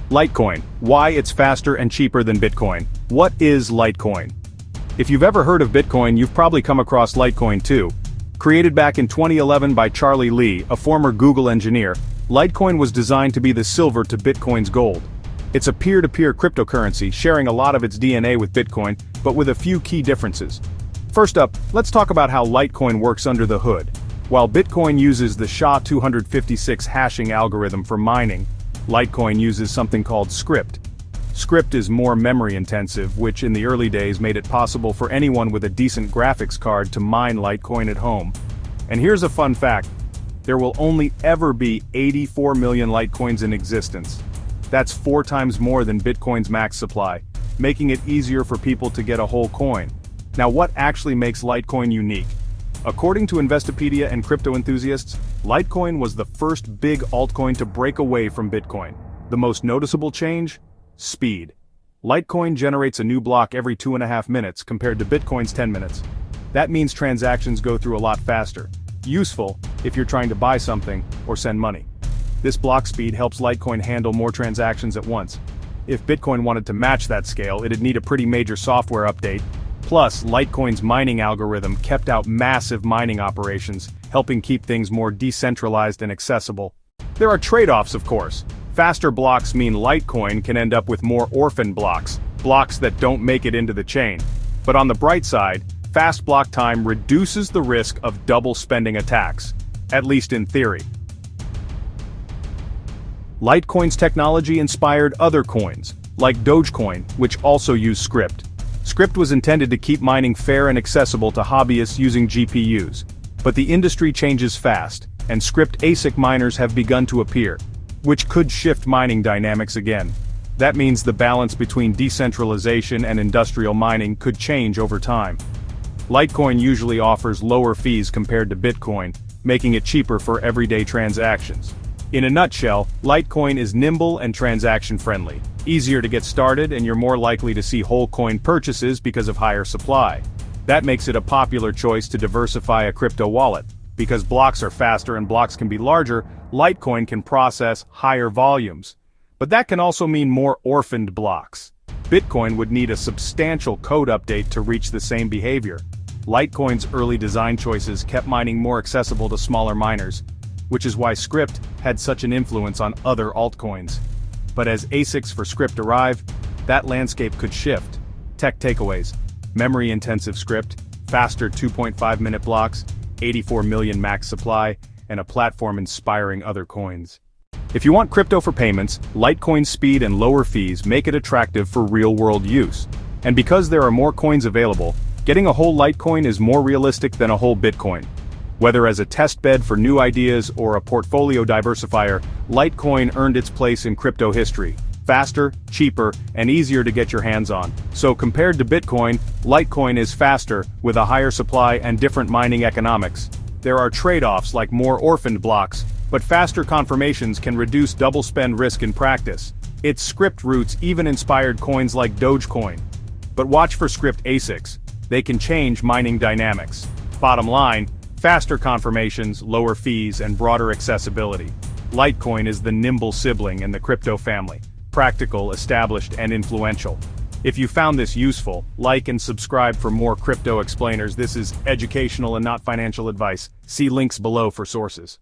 Litecoin, why it's faster and cheaper than Bitcoin. What is Litecoin? If you've ever heard of Bitcoin, you've probably come across Litecoin too. Created back in 2011 by Charlie Lee, a former Google engineer, Litecoin was designed to be the silver to Bitcoin's gold. It's a peer-to-peer cryptocurrency, sharing a lot of its DNA with Bitcoin, but with a few key differences. First up, let's talk about how Litecoin works under the hood. While Bitcoin uses the SHA-256 hashing algorithm for mining, Litecoin uses something called Scrypt. Scrypt is more memory-intensive, which in the early days made it possible for anyone with a decent graphics card to mine Litecoin at home. And here's a fun fact. There will only ever be 84 million Litecoins in existence. That's 4 times more than Bitcoin's max supply, making it easier for people to get a whole coin. Now, what actually makes Litecoin unique? According to Investopedia and crypto enthusiasts, Litecoin was the first big altcoin to break away from Bitcoin. The most noticeable change? Speed. Litecoin generates a new block every 2.5 minutes compared to Bitcoin's 10 minutes. That means transactions go through a lot faster. Useful if you're trying to buy something or send money. This block speed helps Litecoin handle more transactions at once. If Bitcoin wanted to match that scale, it'd need a pretty major software update. Plus, Litecoin's mining algorithm kept out massive mining operations, helping keep things more decentralized and accessible. There are trade-offs, of course. Faster blocks mean Litecoin can end up with more orphan blocks, blocks that don't make it into the chain. But on the bright side, fast block time reduces the risk of double spending attacks, at least in theory. Litecoin's technology inspired other coins, like Dogecoin, which also use Scrypt. Scrypt was intended to keep mining fair and accessible to hobbyists using GPUs. But the industry changes fast, and Scrypt ASIC miners have begun to appear, which could shift mining dynamics again. That means the balance between decentralization and industrial mining could change over time. Litecoin usually offers lower fees compared to Bitcoin, making it cheaper for everyday transactions. In a nutshell, Litecoin is nimble and transaction-friendly, easier to get started, and you're more likely to see whole coin purchases because of higher supply. That makes it a popular choice to diversify a crypto wallet. Because blocks are faster and blocks can be larger, Litecoin can process higher volumes. But that can also mean more orphaned blocks. Bitcoin would need a substantial code update to reach the same behavior. Litecoin's early design choices kept mining more accessible to smaller miners, which is why Scrypt had such an influence on other altcoins. But as ASICs for Scrypt arrive, that landscape could shift. Tech takeaways: memory-intensive Scrypt, faster 2.5-minute blocks, 84 million max supply, and a platform inspiring other coins. If you want crypto for payments, Litecoin's speed and lower fees make it attractive for real-world use. And because there are more coins available, getting a whole Litecoin is more realistic than a whole Bitcoin. Whether as a test bed for new ideas or a portfolio diversifier, Litecoin earned its place in crypto history. Faster, cheaper, and easier to get your hands on. So compared to Bitcoin, Litecoin is faster, with a higher supply and different mining economics. There are trade-offs like more orphaned blocks, but faster confirmations can reduce double spend risk in practice. Its Scrypt roots even inspired coins like Dogecoin. But watch for Scrypt ASICs. They can change mining dynamics. Bottom line, faster confirmations, lower fees, and broader accessibility. Litecoin is the nimble sibling in the crypto family. Practical, established, and influential. If you found this useful, like and subscribe for more crypto explainers. This is educational and not financial advice. See links below for sources.